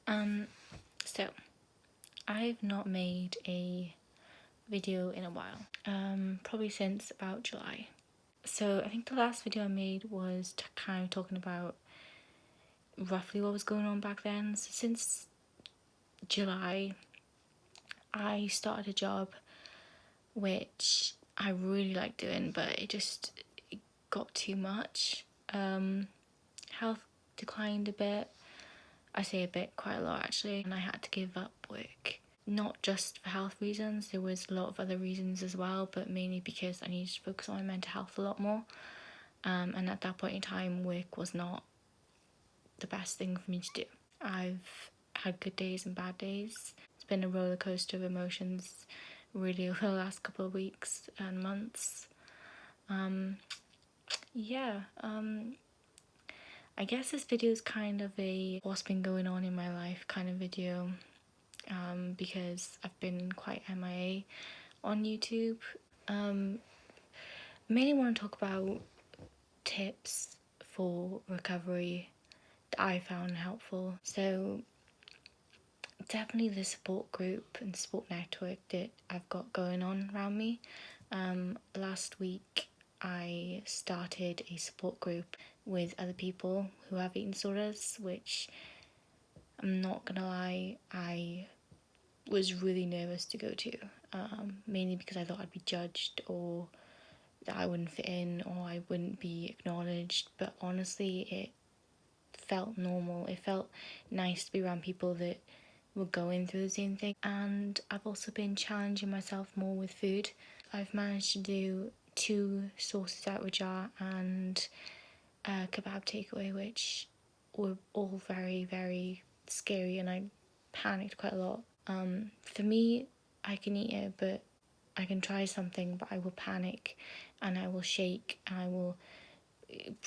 So I've not made a video in a while, probably since about July. So I think the last video I made was kind of talking about roughly what was going on back then. So since July, I started a job which I really like doing, but it got too much. Health declined a bit. I say a bit, quite a lot actually, and I had to give up work. Not just for health reasons, there was a lot of other reasons as well, but mainly because I needed to focus on my mental health a lot more. And at that point in time, work was not the best thing for me to do. I've had good days and bad days. It's been a roller coaster of emotions really over the last couple of weeks and months. Yeah, I guess this video is kind of a what's been going on in my life kind of video, because I've been quite MIA on YouTube. Mainly want to talk about tips for recovery that I found helpful. So definitely the support group and support network that I've got going on around me. Last week I started a support group with other people who have eating disorders, which I'm not gonna lie, I was really nervous to go to, mainly because I thought I'd be judged or that I wouldn't fit in or I wouldn't be acknowledged. But honestly, it felt normal. It felt nice to be around people that were going through the same thing. And I've also been challenging myself more with food. I've managed to do 2 sauces out of a jar and a kebab takeaway, which were all very, very scary, and I panicked quite a lot. For me, I can eat it, but I can try something, but I will panic and I will shake and I will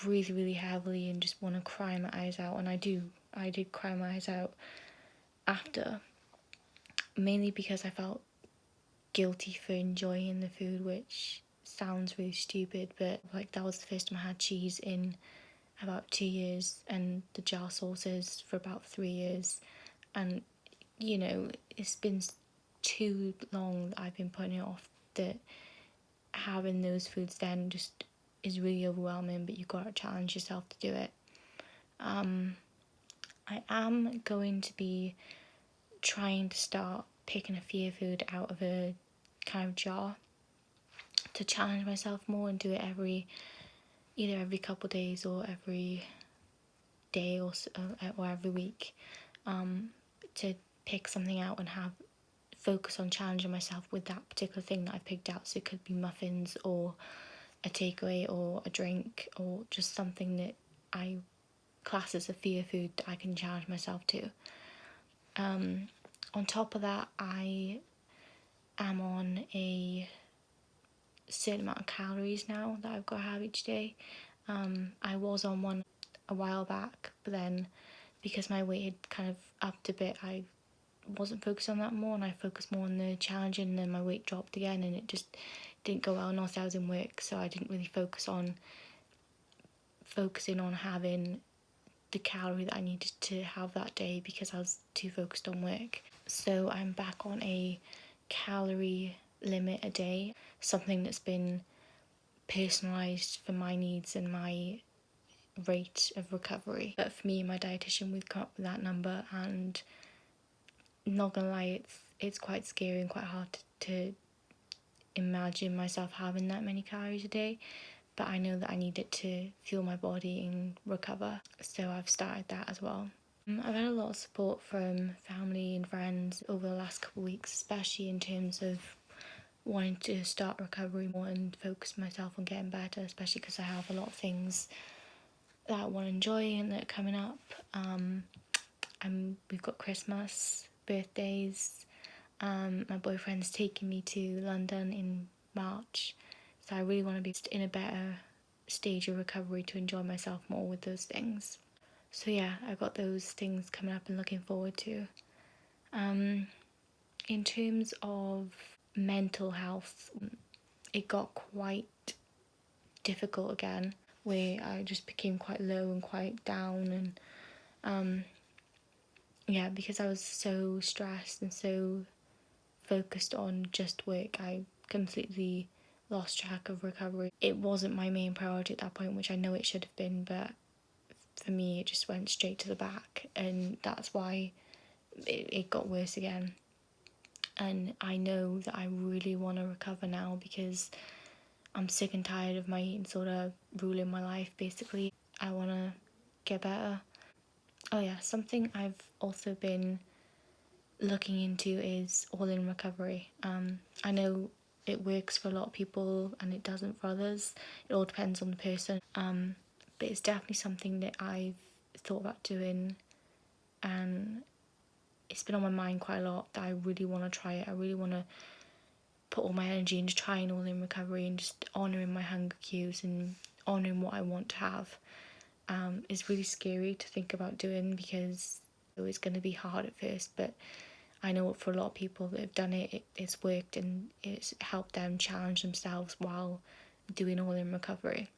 breathe really heavily and just want to cry my eyes out. And I did cry my eyes out after, mainly because I felt guilty for enjoying the food, which sounds really stupid, but like that was the first time I had cheese in about 2 years and the jar sauces for about 3 years. And you know, it's been too long that I've been putting it off, that having those foods then just is really overwhelming, but you've got to challenge yourself to do it. I am going to be trying to start picking a fear food out of a kind of jar to challenge myself more and do it either every couple of days or every day or every week, to pick something out and have focus on challenging myself with that particular thing that I picked out. So it could be muffins or a takeaway or a drink or just something that I class as a fear food that I can challenge myself to. On top of that, I am on a certain amount of calories now that I've got to have each day. I was on one a while back, but then because my weight had kind of upped a bit, I wasn't focused on that more, and I focused more on the challenging, and then my weight dropped again and it just didn't go well. And also I was in work, so I didn't really focusing on having the calorie that I needed to have that day because I was too focused on work. So I'm back on a calorie limit a day, something that's been personalised for my needs and my rate of recovery. But for me, my dietitian would come up with that number, and not gonna lie, it's quite scary and quite hard to imagine myself having that many calories a day, but I know that I need it to fuel my body and recover, so I've started that as well. I've had a lot of support from family and friends over the last couple of weeks, especially in terms of wanting to start recovery more and focus myself on getting better, especially because I have a lot of things that I want to enjoy and that are coming up. We've got Christmas, birthdays. My boyfriend's taking me to London in March, so I really want to be in a better stage of recovery to enjoy myself more with those things. So yeah, I've got those things coming up and looking forward to. In terms of mental health, it got quite difficult again, where I just became quite low and quite down, and yeah, because I was so stressed and so focused on just work, I completely lost track of recovery. It wasn't my main priority at that point, which I know it should have been, but for me, it just went straight to the back, and that's why it got worse again. And I know that I really want to recover now because I'm sick and tired of my eating disorder ruling my life, basically. I want to get better. Oh, yeah, something I've also been looking into is all in recovery. I know it works for a lot of people and it doesn't for others. It all depends on the person. But it's definitely something that I've thought about doing, and it's been on my mind quite a lot that I really want to try it. I really want to put all my energy into trying all in recovery and just honouring my hunger cues and honouring what I want to have. It's really scary to think about doing because it's going to be hard at first, but I know for a lot of people that have done it, it's worked and it's helped them challenge themselves while doing all in recovery.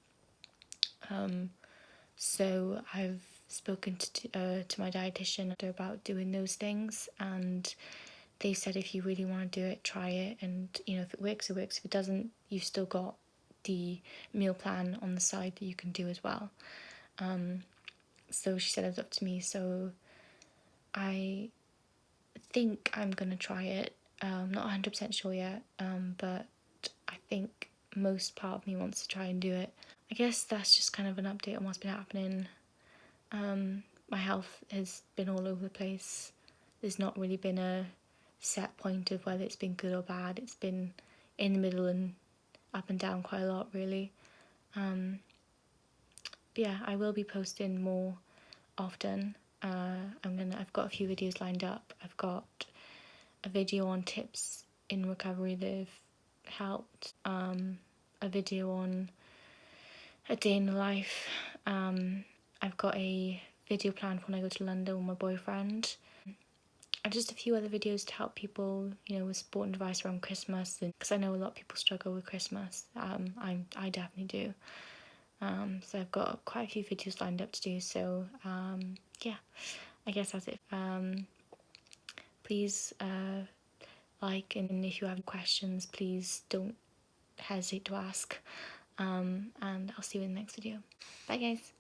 So I've spoken to my dietitian about doing those things, and they said if you really want to do it, try it, and you know, if it works, it works. If it doesn't, you've still got the meal plan on the side that you can do as well. So she said it's up to me. So I think I'm gonna try it. Not 100% sure yet, but I think most part of me wants to try and do it. I guess that's just kind of an update on what's been happening. My health has been all over the place. There's not really been a set point of whether it's been good or bad. It's been in the middle and up and down quite a lot, really. But yeah, I will be posting more often. I've got a few videos lined up. I've got a video on tips in recovery that have helped. A video on a day in the life. I've got a video planned for when I go to London with my boyfriend. And just a few other videos to help people, you know, with support and advice around Christmas, because I know a lot of people struggle with Christmas. I definitely do. So I've got quite a few videos lined up to do. So yeah, I guess that's it. Please like, and if you have questions, please don't hesitate to ask. And I'll see you in the next video. Bye, guys.